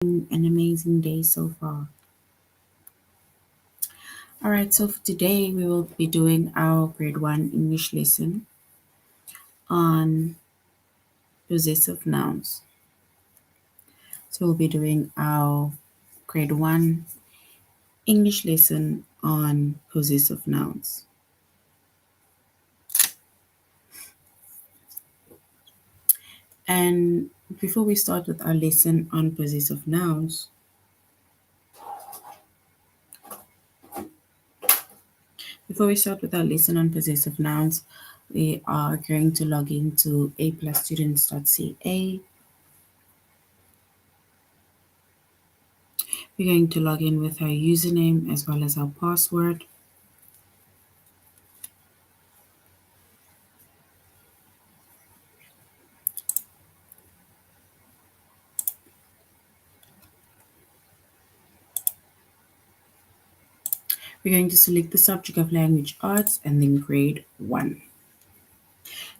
An amazing day so far. All right, so for today we will be doing our grade 1 English lesson on possessive nouns. So we'll be doing our grade 1 English lesson on possessive nouns. And before we start with our lesson on possessive nouns, we are going to log into aplusstudents.ca. We're going to log in with our username as well as our password. We're going to select the subject of language arts and then grade 1.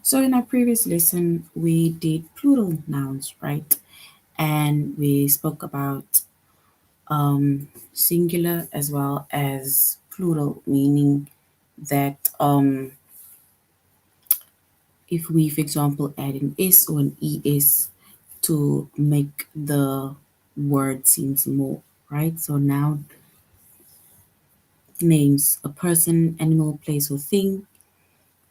So in our previous lesson, we did plural nouns, right? And we spoke about singular as well as plural, meaning that if we, for example, add an S or an ES to make the word seems more, right? So noun names a person, animal, place, or thing.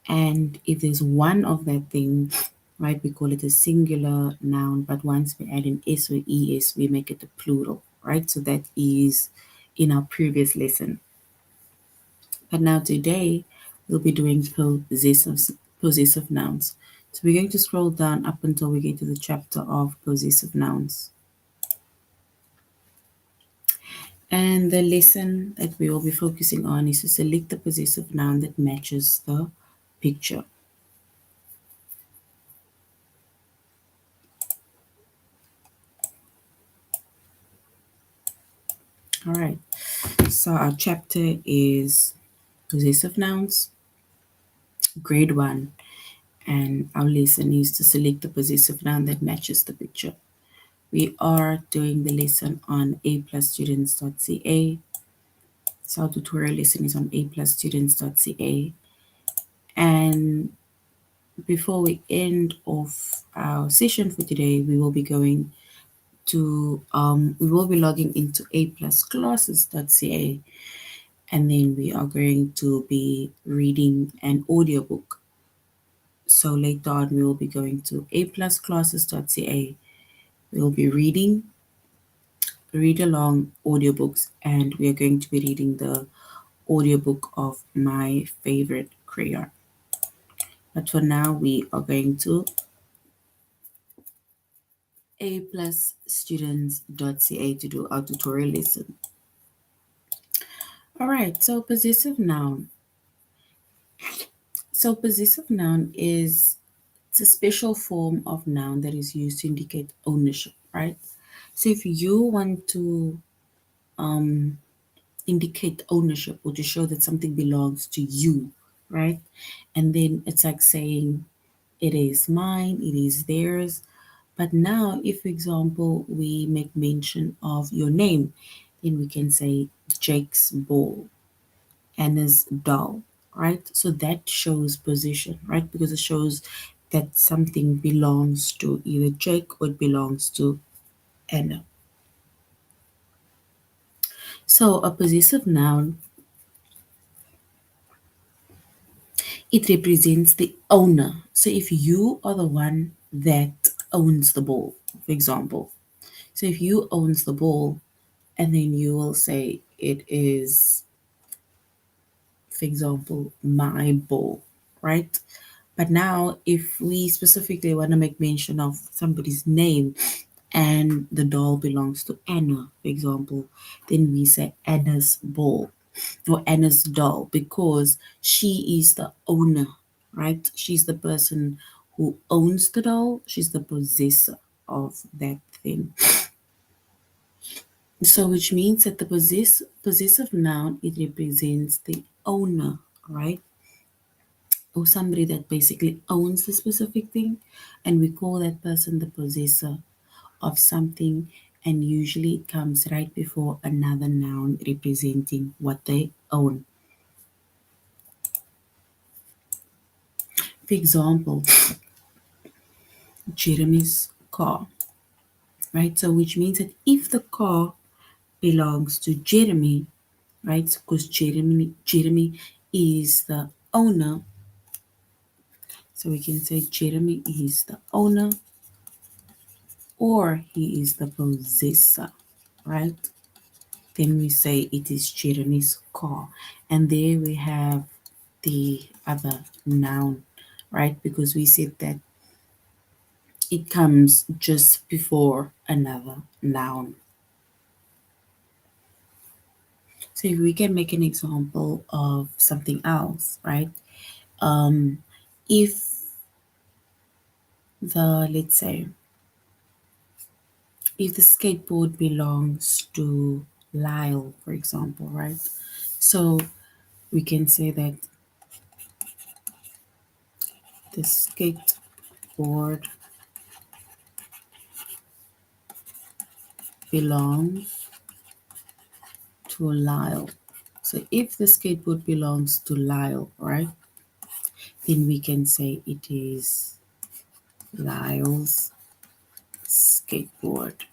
And if there's one of that thing, right, we call it a singular noun. But once we add an S or ES, we make it a plural, right? So that is in our previous lesson. But now today, we'll be doing possessive nouns. So we're going to scroll down up until we get to the chapter of possessive nouns. And the lesson that we will be focusing on is to select the possessive noun that matches the picture. All right, so our chapter is possessive nouns, grade 1, and our lesson is to select the possessive noun that matches the picture. We are doing the lesson on aplusstudents.ca. So our tutorial lesson is on aplusstudents.ca. And before we end off our session for today, we will be going to, we will be logging into aplusclasses.ca, and then we are going to be reading an audiobook. So later on, we will be going to aplusclasses.ca. We will be reading read along audiobooks, and we are going to be reading the audiobook of My Favorite Crayon. But for now, we are going to aplusstudents.ca to do our tutorial lesson. All right, so possessive noun. So possessive noun is it's a special form of noun that is used to indicate ownership, right? So if you want to indicate ownership or to show that something belongs to you, right? And then it's like saying it is mine, it is theirs. But now, if, for example, we make mention of your name, then we can say Jake's ball, Anna's doll, right? So that shows position, right? Because it shows that something belongs to either Jake or it belongs to Anna. So a possessive noun, it represents the owner. So if you are the one that owns the ball, for example, so if you owns the ball, and then you will say it is, for example, my ball, right? But now, if we specifically want to make mention of somebody's name and the doll belongs to Anna, for example, then we say Anna's ball or Anna's doll because she is the owner, right? She's the person who owns the doll, she's the possessor of that thing. So, which means that the possessive noun, it represents the owner, right? Or somebody that basically owns the specific thing, and we call that person the possessor of something, and usually it comes right before another noun representing what they own. For example, Jeremy's car, right? So, which means that if the car belongs to Jeremy, right? Because Jeremy is the owner, so we can say Jeremy is the owner or he is the possessor, right? Then we say it is Jeremy's car, and there we have the other noun, right? Because we said that it comes just before another noun. So if we can make an example of something else, right? If let's say, if the skateboard belongs to Lyle, for example, right? So we can say that the skateboard belongs to Lyle. So if the skateboard belongs to Lyle, right, then we can say it is Lyle's skateboard.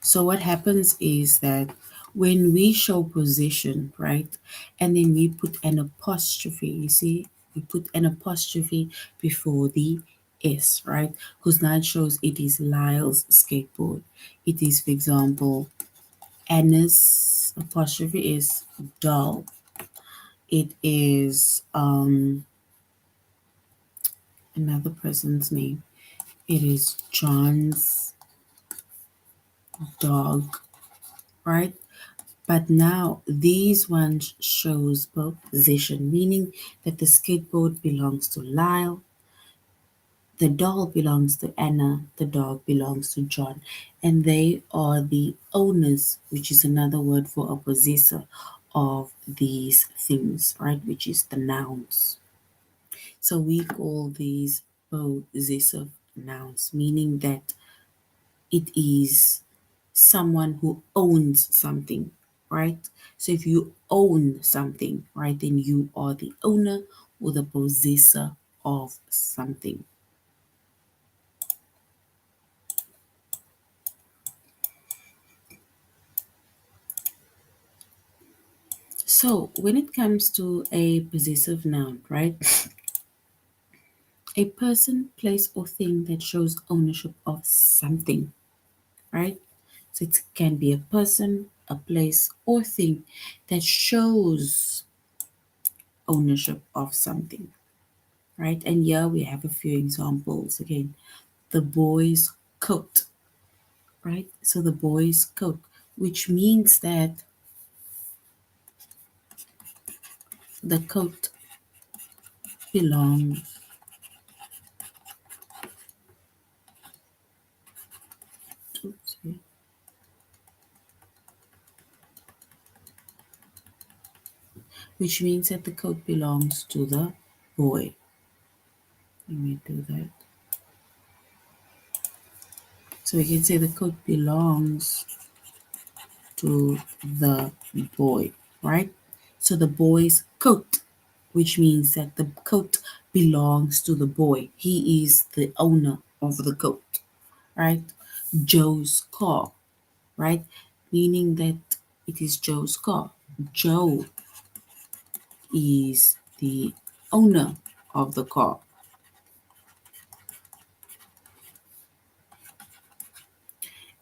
So what happens is that when we show possession, right, and then we put an apostrophe, you see, we put an apostrophe before the S, right? Because now it shows it is Lyle's skateboard. It is, for example, Anna's apostrophe is doll. It is another person's name. It is John's dog, right? But now these ones shows both possession, meaning that the skateboard belongs to Lyle, the doll belongs to Anna, the dog belongs to John, and they are the owners, which is another word for a possessor of these things, right? Which is the nouns. So we call these possessive nouns, meaning that it is someone who owns something, right? So if you own something, right, then you are the owner or the possessor of something. So when it comes to a possessive noun, right, a person, place, or thing that shows ownership of something, right? So it can be a person, a place, or thing that shows ownership of something, right? And here we have a few examples. Again, the boy's coat, right? So the boy's coat, which means that the coat belongs to, sorry, which means that the coat belongs to the boy. Let me do that. So we can say the coat belongs to the boy, right? So the boy's coat, which means that the coat belongs to the boy. He is the owner of the coat, right? Joe's car, right? Meaning that it is Joe's car. Joe is the owner of the car.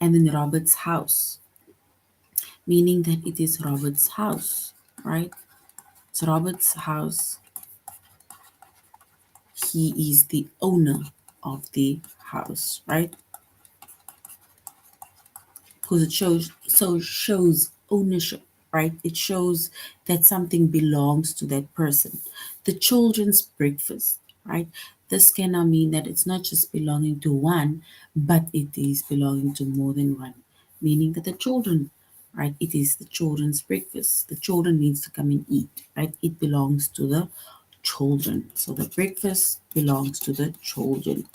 And then Robert's house, meaning that it is Robert's house, right? It's Robert's house. He is the owner of the house, right? Because it shows ownership, right? It shows that something belongs to that person. The children's breakfast, right? This can now mean that it's not just belonging to one, but it is belonging to more than one, meaning that the children, right? It is the children's breakfast. The children needs to come and eat, right? It belongs to the children. So the breakfast belongs to the children.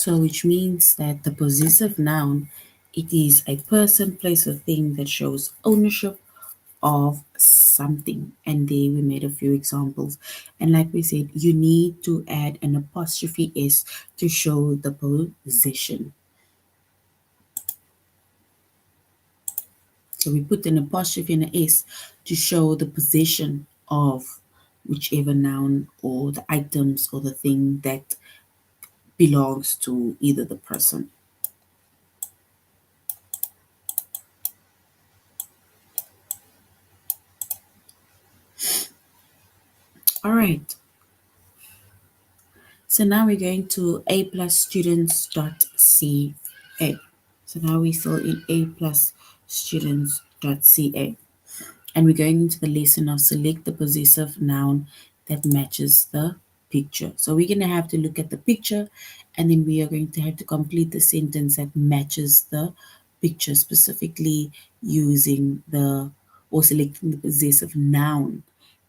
So which means that the possessive noun, it is a person, place, or thing that shows ownership of something. And there we made a few examples. And like we said, you need to add an apostrophe s to show the possession. So we put an apostrophe and an s to show the possession of whichever noun or the items or the thing that belongs to either the person. All right. So now we're going to a plus students.ca. So now we're still in a plus students.ca. And we're going into the lesson of select the possessive noun that matches the picture. So we're going to have to look at the picture and then we are going to have to complete the sentence that matches the picture, specifically using the or selecting the possessive noun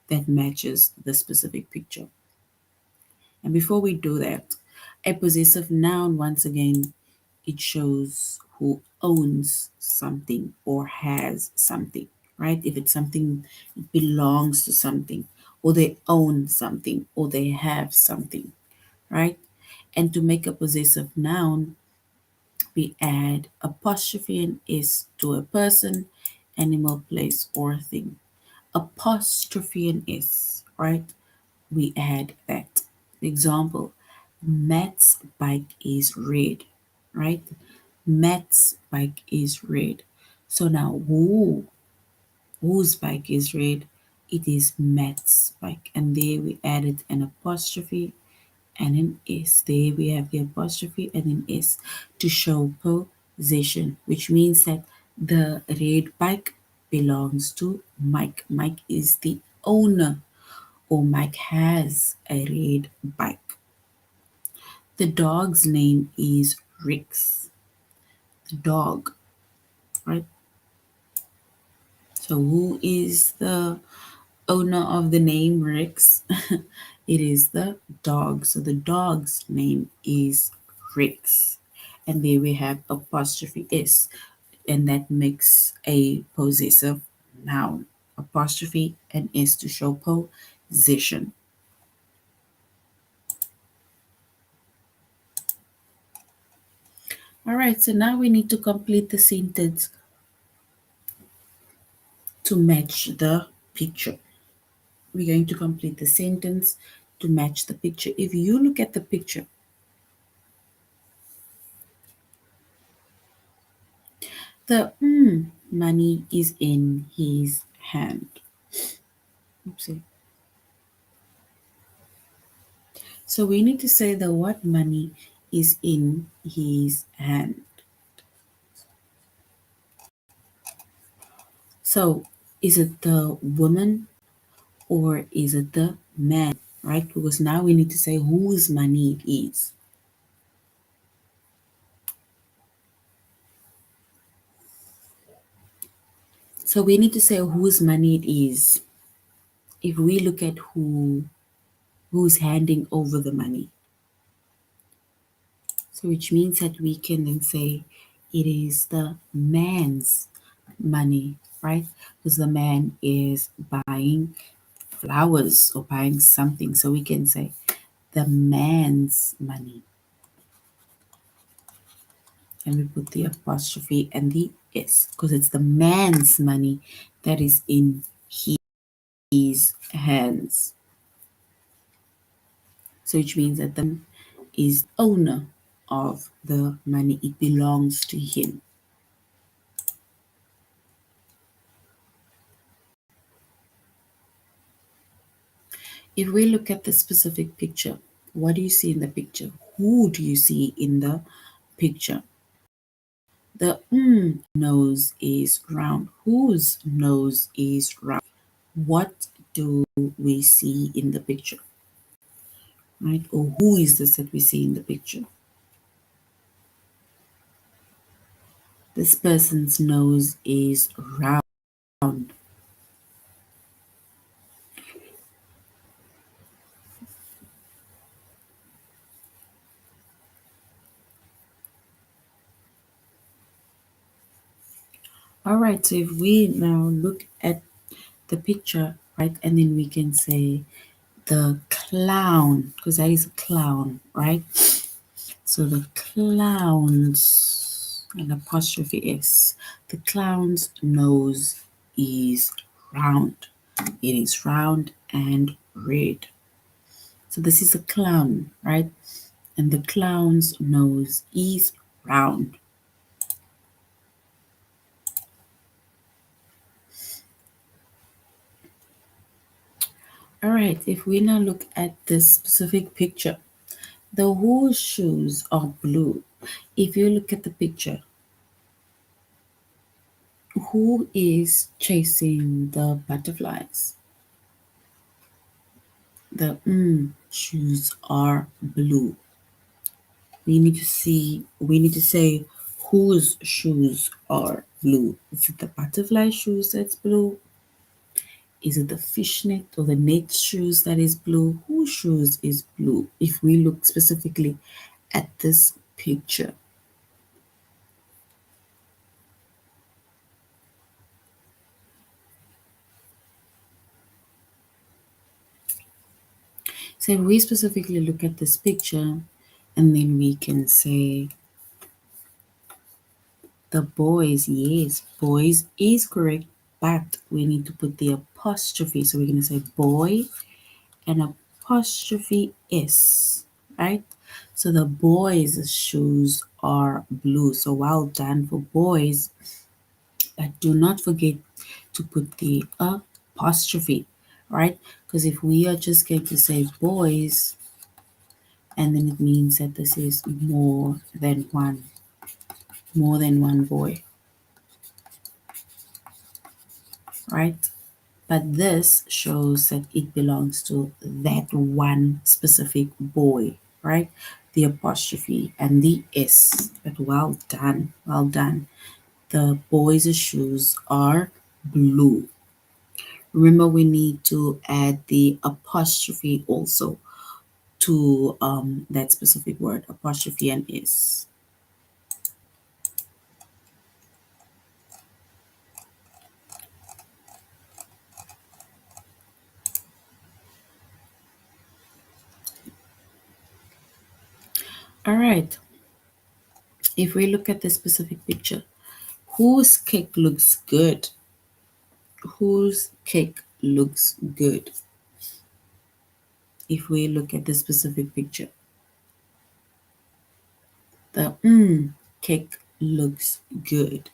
that matches the specific picture. And before we do that, a possessive noun, once again, it shows who owns something or has something, right? If it's something, it belongs to something, or they own something, or they have something, right? And to make a possessive noun, we add apostrophe and s to a person, animal, place, or thing. Apostrophe and s, right? We add that. Example, Matt's bike is red, right? Matt's bike is red. So now whose bike is red? It is Matt's bike. And there we added an apostrophe and an S. There we have the apostrophe and an S to show possession, which means that the red bike belongs to Mike. Mike is the owner, or Mike has a red bike. The dog's name is Rex. The dog, right? So who is the owner of the name Rex? It is the dog. So the dog's name is Rex. And there we have apostrophe S, and that makes a possessive noun. Apostrophe and S to show possession. All right, so now we need to complete the sentence to match the picture. We're going to complete the sentence to match the picture. If you look at the picture, the money is in his hand. Oopsie. So we need to say the what money is in his hand. So is it the woman or is it the man, right? Because now we need to say whose money it is. So we need to say whose money it is. If we look at who's handing over the money. So which means that we can then say it is the man's money, right? Because the man is buying flowers or buying something. So we can say the man's money. And we put the apostrophe and the S because it's the man's money that is in his hands. So which means that the man is owner of the money. It belongs to him. If we look at the specific picture, what do you see in the picture? Who do you see in the picture? The nose is round. Whose nose is round? What do we see in the picture? Right? Or who is this that we see in the picture? This person's nose is round. All right, so if we now look at the picture, right, and then we can say the clown, because that is a clown, right? So the clown's, an apostrophe S, the clown's nose is round. It is round and red. So this is a clown, right? And the clown's nose is round. All right, if we now look at this specific picture, the horseshoes are blue. If you look at the picture, who is chasing the butterflies? The shoes are blue. We need to say whose shoes are blue. Is it the butterfly shoes that's blue? Is it the fishnet or the net shoes that is blue? Whose shoes is blue? If we look specifically at this picture. So if we specifically look at this picture, and then we can say the boys, yes, boys is correct, but we need to put the apostrophe. So we're going to say boy and apostrophe S, right? So the boys' shoes are blue. So well done for boys, but do not forget to put the apostrophe, right? Because if we are just going to say boys, and then it means that this is more than one boy, right? But this shows that it belongs to that one specific boy, right? The apostrophe and the S. But well done, well done. The boys' shoes are blue. Remember, we need to add the apostrophe also to that specific word, apostrophe and S. All right, if we look at this specific picture, whose cake looks good? Whose cake looks good? If we look at this specific picture, the cake looks good.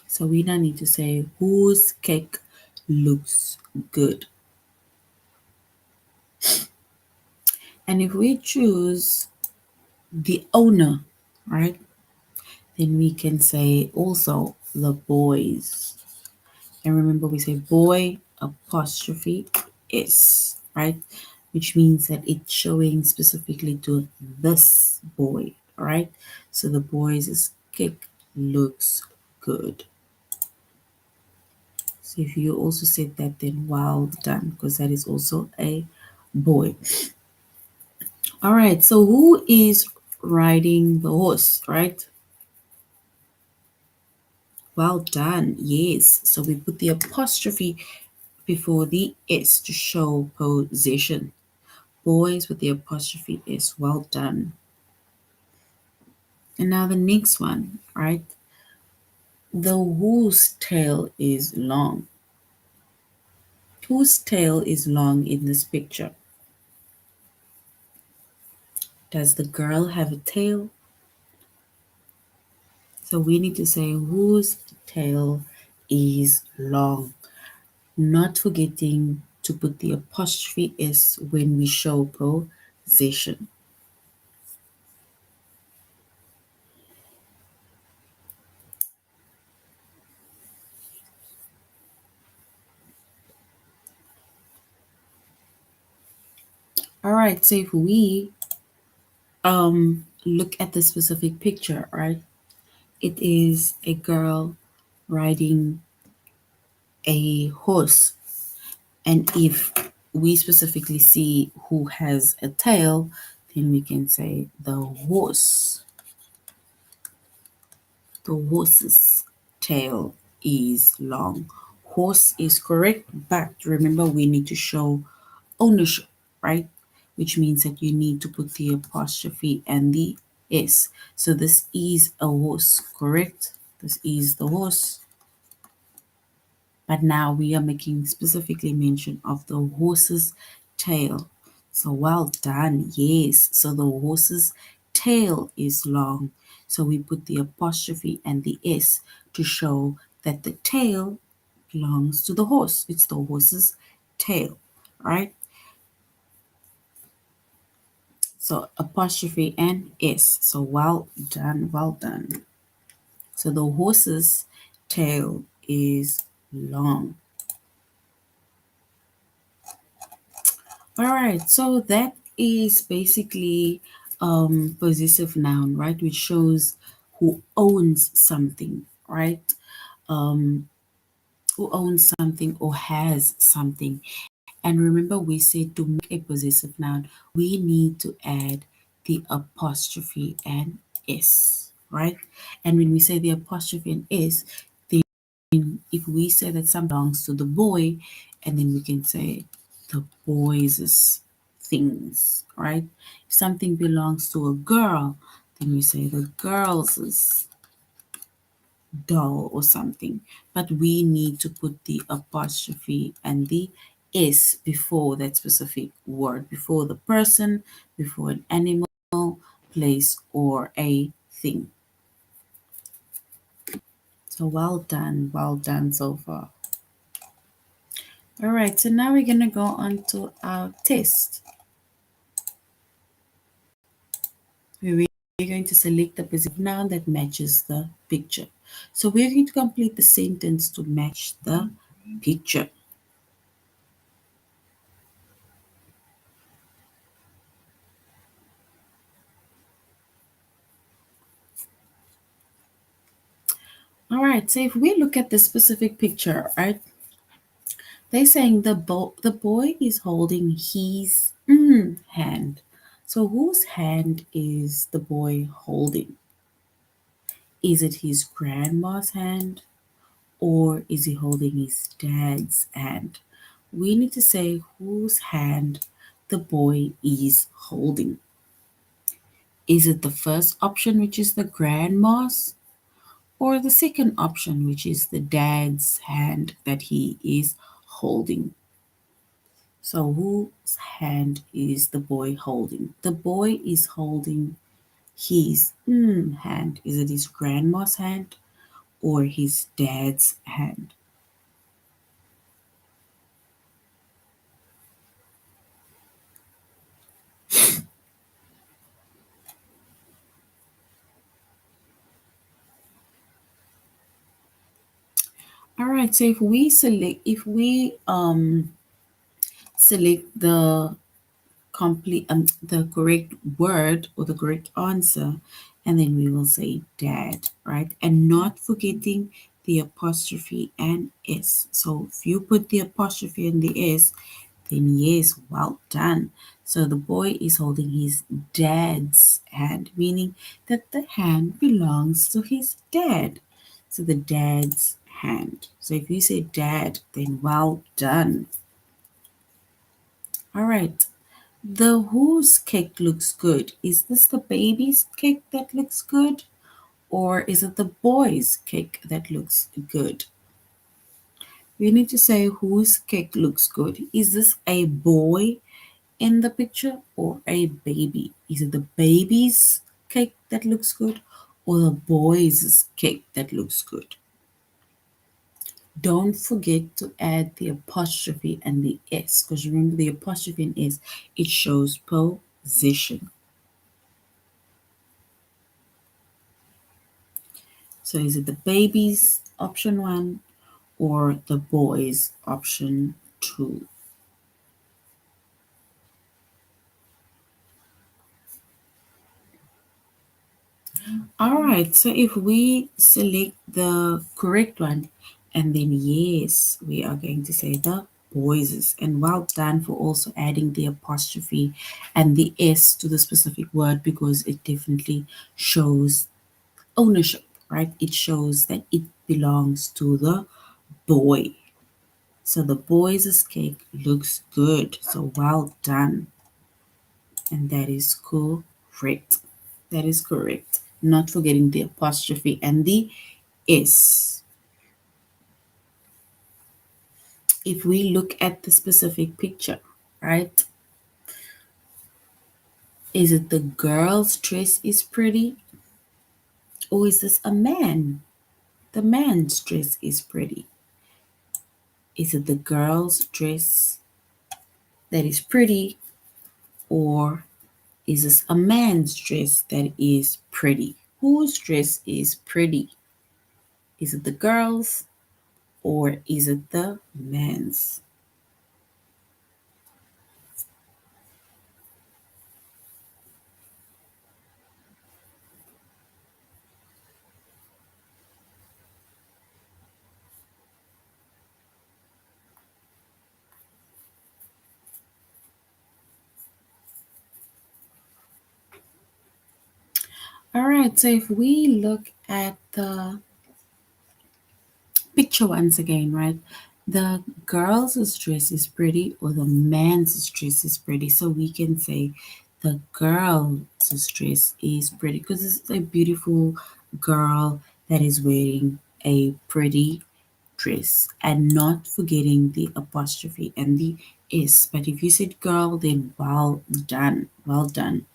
So we now need to say whose cake looks good. And if we choose the owner, right, then we can say also the boys. And remember, we say boy apostrophe S, right? Which means that it's showing specifically to this boy, right? So the boy's cake looks good. So if you also said that, then well done, because that is also a boy. All right, so who is riding the horse, right? Well done, yes. So we put the apostrophe before the S to show possession. Boys with the apostrophe S, well done. And now the next one, right? The whose tail is long. Whose tail is long in this picture? Does the girl have a tail? So we need to say whose tail is long. Not forgetting to put the apostrophe S when we show possession. All right, so if we look at the specific picture, right? It is a girl riding a horse. And if we specifically see who has a tail, then we can say the horse. The horse's tail is long. Horse is correct, but remember we need to show ownership, right? Which means that you need to put the apostrophe and the S. So this is a horse, correct? This is the horse. But now we are making specifically mention of the horse's tail. So well done, yes. So the horse's tail is long. So we put the apostrophe and the S to show that the tail belongs to the horse. It's the horse's tail, right? So apostrophe and S. So well done, well done. So the horse's tail is long. All right, so that is basically possessive noun, right? Which shows who owns something, right? Um, who owns something or has something. And remember, we said to make a possessive noun, we need to add the apostrophe and S, right? And when we say the apostrophe and S, if we say that something belongs to the boy, and then we can say the boy's things, right? If something belongs to a girl, then we say the girl's doll or something. But we need to put the apostrophe and the S before that specific word, before the person, before an animal, place, or a thing. So well done so far. All right, so now we're going to go on to our test. We're going to select the possessive noun that matches the picture. So we're going to complete the sentence to match the picture. All right, so if we look at the specific picture, right, they're saying the boy is holding his hand. So whose hand is the boy holding? Is it his grandma's hand? Or is he holding his dad's hand? We need to say whose hand the boy is holding. Is it the first option, which is the grandma's, or the second option, which is the dad's hand that he is holding? So, whose hand is the boy holding? The boy is holding his hand. Is it his grandma's hand or his dad's hand? All right, so if we select the correct word or the correct answer, and then we will say dad, right? And not forgetting the apostrophe and S. So if you put the apostrophe and the S, then yes, well done. So the boy is holding his dad's hand, meaning that the hand belongs to his dad. So the dad's hand. So if you say dad, then well done. All right. The whose cake looks good? Is this the baby's cake that looks good? Or is it the boy's cake that looks good? We need to say whose cake looks good. Is this a boy in the picture or a baby? Is it the baby's cake that looks good or the boy's cake that looks good? Don't forget to add the apostrophe and the S, because remember the apostrophe and S, it shows position. So is it the baby's option 1 or the boy's option 2? All right, so if we select the correct one, and then yes, we are going to say the boys'. And well done for also adding the apostrophe and the S to the specific word, because it definitely shows ownership, right? It shows that it belongs to the boy. So the boys' cake looks good. So well done. And that is correct. That is correct. Not forgetting the apostrophe and the S. If we look at the specific picture, right? Is it the girl's dress is pretty? Or is this a man? The man's dress is pretty. Is it the girl's dress that is pretty? Or is this a man's dress that is pretty? Whose dress is pretty? Is it the girl's or is it the man's? All right, so if we look at the picture once again, right? The girl's dress is pretty or the man's dress is pretty. So we can say the girl's dress is pretty because it's a beautiful girl that is wearing a pretty dress, and not forgetting the apostrophe and the S. But if you said girl, then well done. Well done.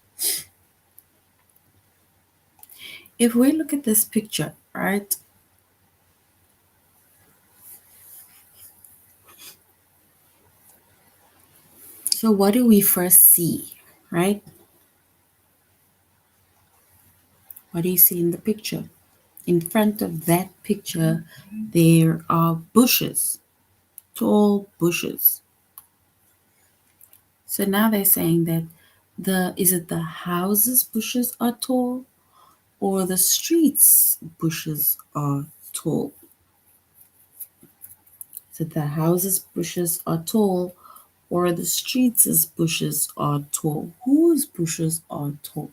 If we look at this picture, right? So what do we first see, right? What do you see in the picture? In front of that picture, there are bushes, tall bushes. So now they're saying that is it the houses bushes are tall or the streets bushes are tall? So the houses bushes are tall or the streets bushes are tall? Whose bushes are tall?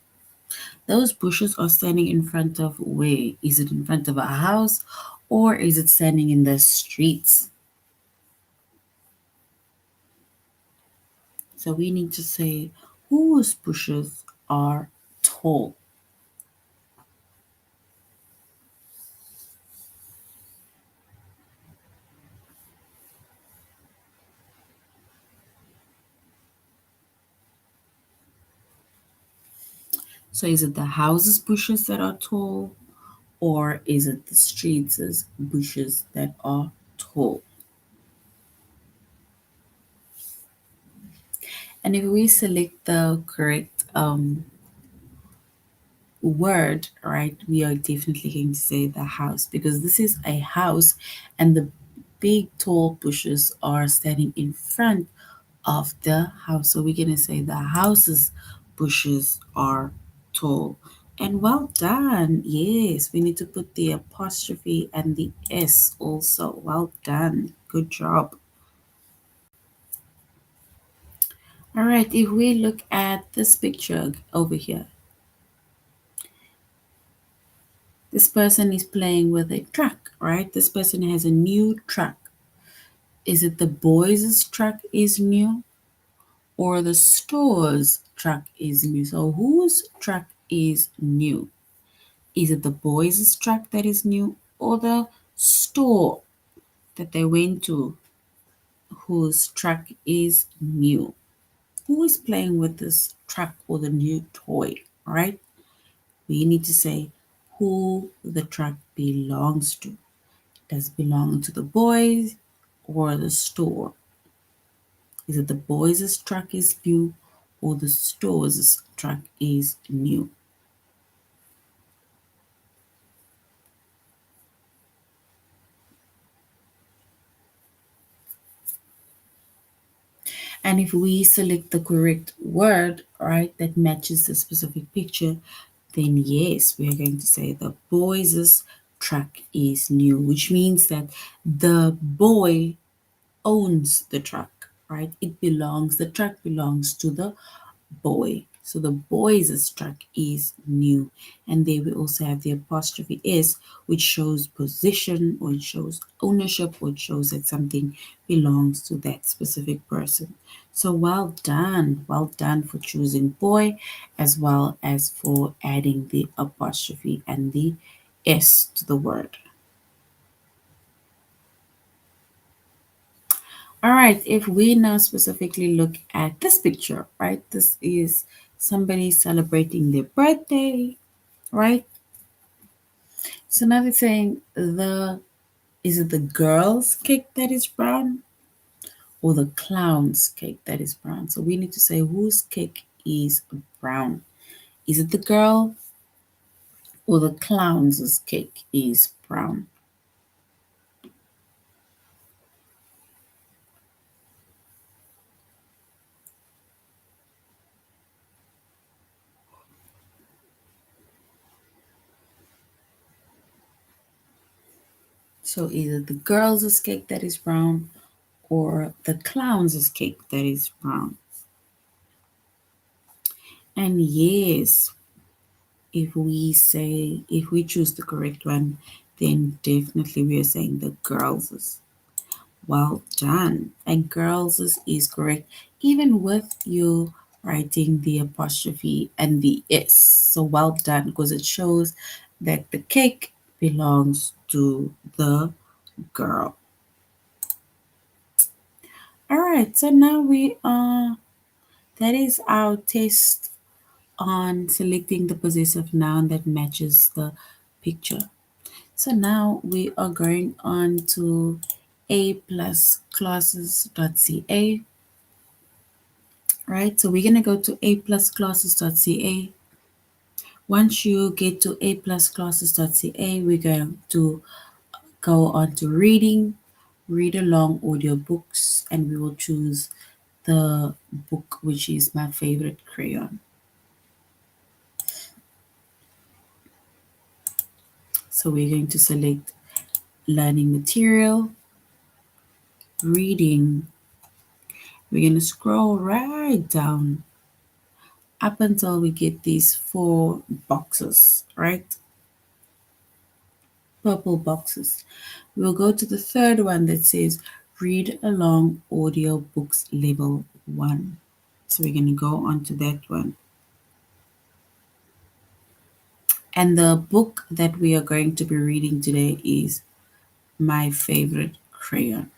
Those bushes are standing in front of where? Is it in front of a house or is it standing in the streets? So we need to say whose bushes are tall. So is it the houses bushes that are tall or is it the streets bushes that are tall? And if we select the correct word, right, we are definitely going to say the house because this is a house and the big tall bushes are standing in front of the house. So we're going to say the house's bushes are tall. And well done. Yes, we need to put the apostrophe and the S also. Well done. Good job. All right, if we look at this picture over here, this person is playing with a truck, right? This person has a new truck. Is it the boys' truck is new or the store's truck is new? So whose truck is new? Is it the boys' truck that is new or the store that they went to whose truck is new? Who is playing with this truck or the new toy, right? We need to say who the truck belongs to. Does it belong to the boys or the store? Is it the boys' truck is new or the store's truck is new? And if we select the correct word, right, that matches the specific picture, then yes, we are going to say the boys' truck is new, which means that the boy owns the truck, right? The truck belongs to the boy. So the boy's truck is new. And there we also have the apostrophe S, which shows position, or it shows ownership, or it shows that something belongs to that specific person. So well done. Well done for choosing boy, as well as for adding the apostrophe and the S to the word. All right, if we now specifically look at this picture, right? This is somebody celebrating their birthday, right? So now they're saying is it the girl's cake that is brown or the clown's cake that is brown? So we need to say whose cake is brown. Is it the girl or the clown's cake is brown? So either the girl's cake that is brown or the clown's cake that is brown. And yes, if we choose the correct one, then definitely we are saying the girls. Well done. And girls is correct, even with you writing the apostrophe and the S. So well done, because it shows that the cake belongs to the girl. All right, so now that is our test on selecting the possessive noun that matches the picture. So now we are going on to a plus classes.ca, right? So we're going to go to a plus classes.ca. Once you get to a plus classes.ca, we're going to go on to reading, read along audiobooks, and we will choose the book which is my favorite crayon. So we're going to select learning material, reading. We're going to scroll right down up until we get these four boxes, right? Purple boxes. We'll go to the third one that says read along audio books level 1. So we're going to go on to that one. And the book that we are going to be reading today is My Favorite Crayon.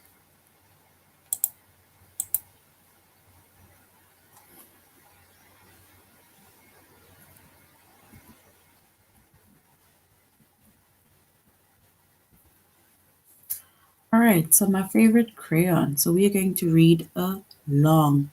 All right, so my favorite crayon. So we are going to read along.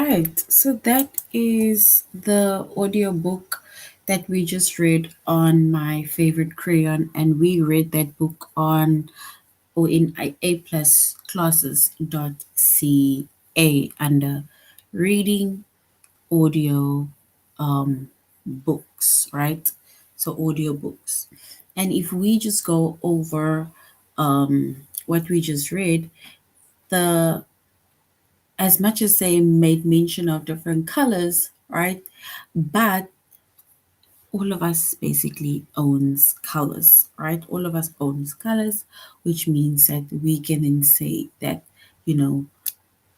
right, so that is the audiobook that we just read on My Favorite Crayon, and we read that book on or in A plus classes.ca under reading audio books, right? So audio books. And if we just go over what we just read, the as much as they made mention of different colors, right? But all of us basically owns colors, right? All of us owns colors, which means that we can then say that, you know,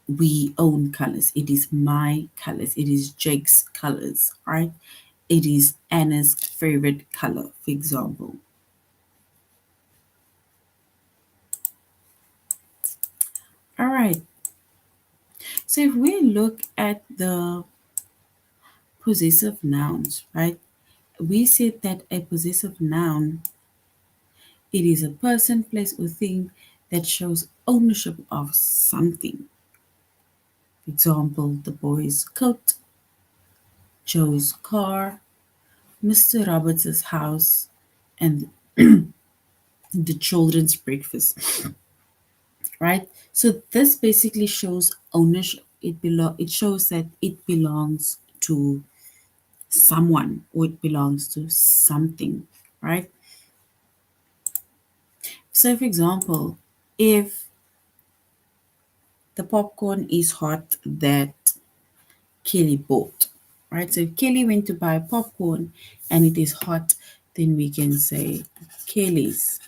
we own colors. It is my colors. It is Jake's colors, right? It is Anna's favorite color, for example. All right. So if we look at the possessive nouns, right? We said that a possessive noun, it is a person, place, or thing that shows ownership of something. For example, the boy's coat, Joe's car, Mr. Roberts' house, and the children's breakfast, right? So this basically shows ownership. It shows that it belongs to someone or it belongs to something, right? So for example, if the popcorn is hot that Kelly bought, right? So if Kelly went to buy popcorn and it is hot, then we can say Kelly's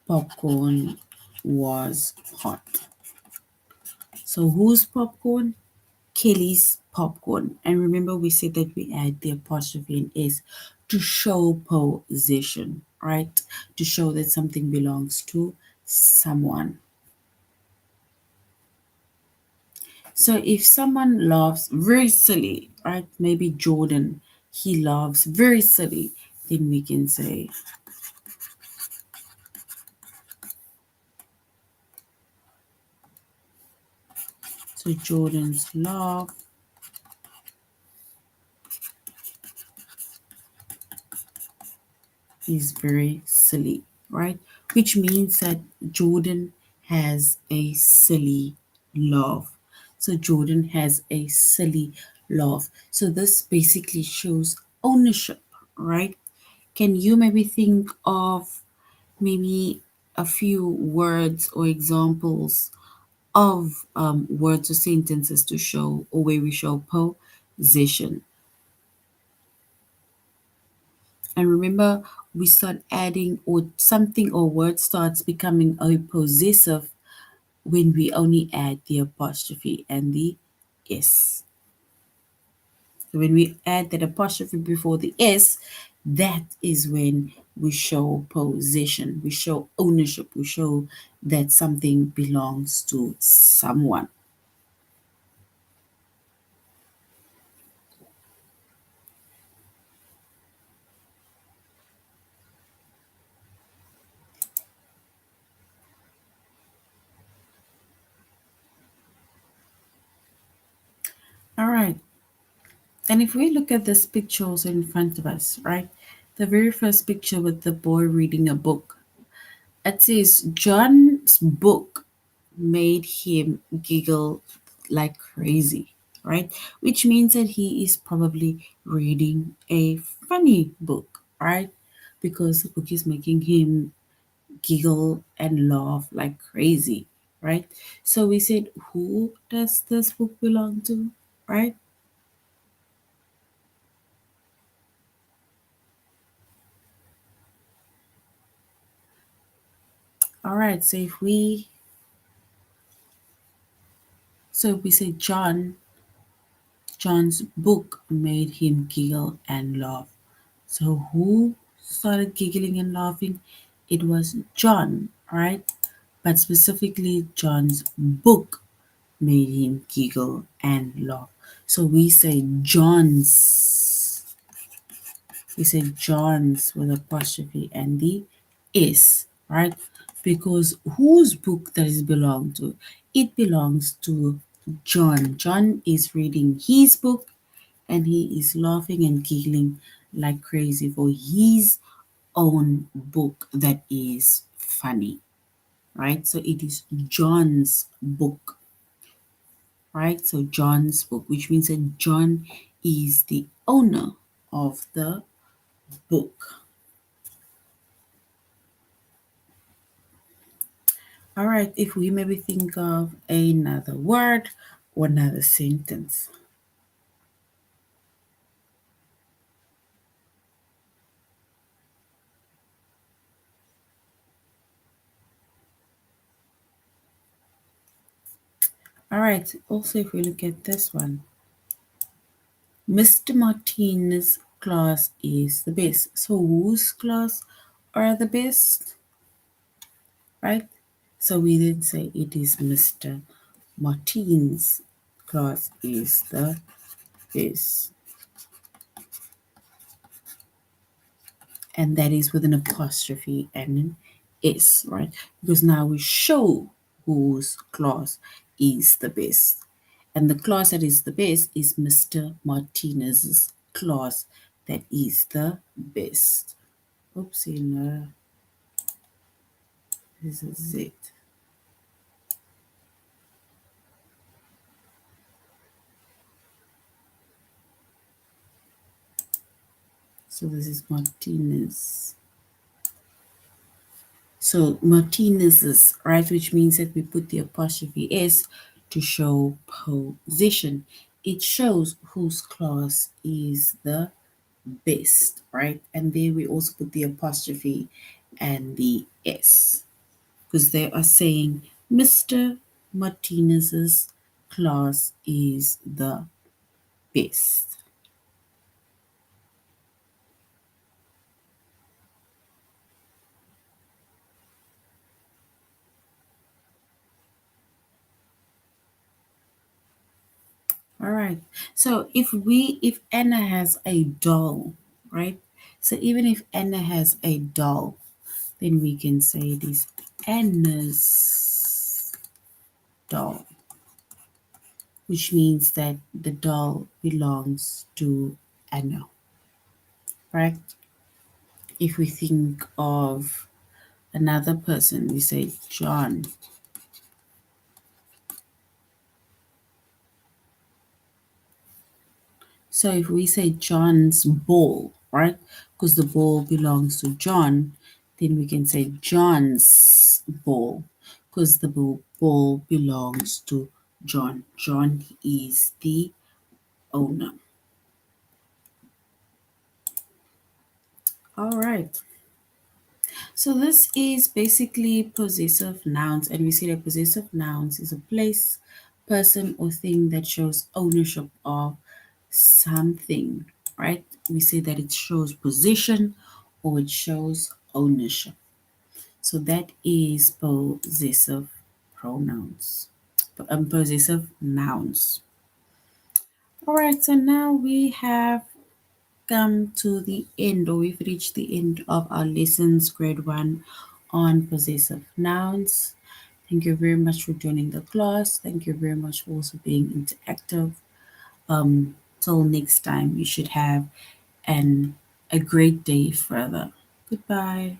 popcorn was hot. So whose popcorn? Kelly's popcorn. And remember we said that we add the apostrophe in S to show possession, right? To show that something belongs to someone. So if someone laughs very silly, right? Maybe Jordan, he laughs very silly, then we can say, so Jordan's laugh is very silly, right? Which means that Jordan has a silly laugh. So Jordan has a silly laugh. So this basically shows ownership, right? Can you maybe think of maybe a few words or examples of words or sentences to show or where we show possession? And remember, we start adding or something or word starts becoming a possessive when we only add the apostrophe and the S. So when we add that apostrophe before the S, that is when we show possession, we show ownership, we show that something belongs to someone. All right. And if we look at this picture also in front of us, right? The very first picture with the boy reading a book. It says John's book made him giggle like crazy, right? Which means that he is probably reading a funny book, right? Because the book is making him giggle and laugh like crazy, right? So we said, who does this book belong to, right? All right, so if we, so we say John's book made him giggle and laugh. So who started giggling and laughing? It was John, right? But specifically, John's book made him giggle and laugh. So we say John's. We say John's with apostrophe and the S, right? because whose book does it belong to? It belongs to John. John is reading his book and he is laughing and giggling like crazy for his own book that is funny, right? So it is John's book, right? So John's book, which means that John is the owner of the book. All right, if we maybe think of another word or another sentence. All right, also if we look at this one, Mr. Martinez's class is the best. So whose class are the best, right? So we did say it is Mr. Martin's class is the best. And that is with an apostrophe and an S, right? Because now we show whose class is the best. And the class that is the best is Mr. Martinez's class that is the best. Oopsie, no. This is it. So this is Martinez. So Martinez's, right, which means that we put the apostrophe S to show position. It shows whose class is the best, right? And there we also put the apostrophe and the S because they are saying Mr. Martinez's class is the best. All right. So if Anna has a doll, right? So even if Anna has a doll, then we can say it is Anna's doll, which means that the doll belongs to Anna, right? If we think of another person, we say John. So if we say John's ball, right? Because the ball belongs to John, then we can say John's ball because the ball belongs to John. John is the owner. All right. So this is basically possessive nouns, and we see that possessive nouns is a place, person, or thing that shows ownership of something, right? We say that it shows position or it shows ownership. So that is possessive pronouns, possessive nouns. All right, so now we have come to the end, or we've reached the end of our lessons, grade 1 on possessive nouns. Thank you very much for joining the class. Thank you very much for also being interactive. Till next time, you should have an a great day further. Goodbye.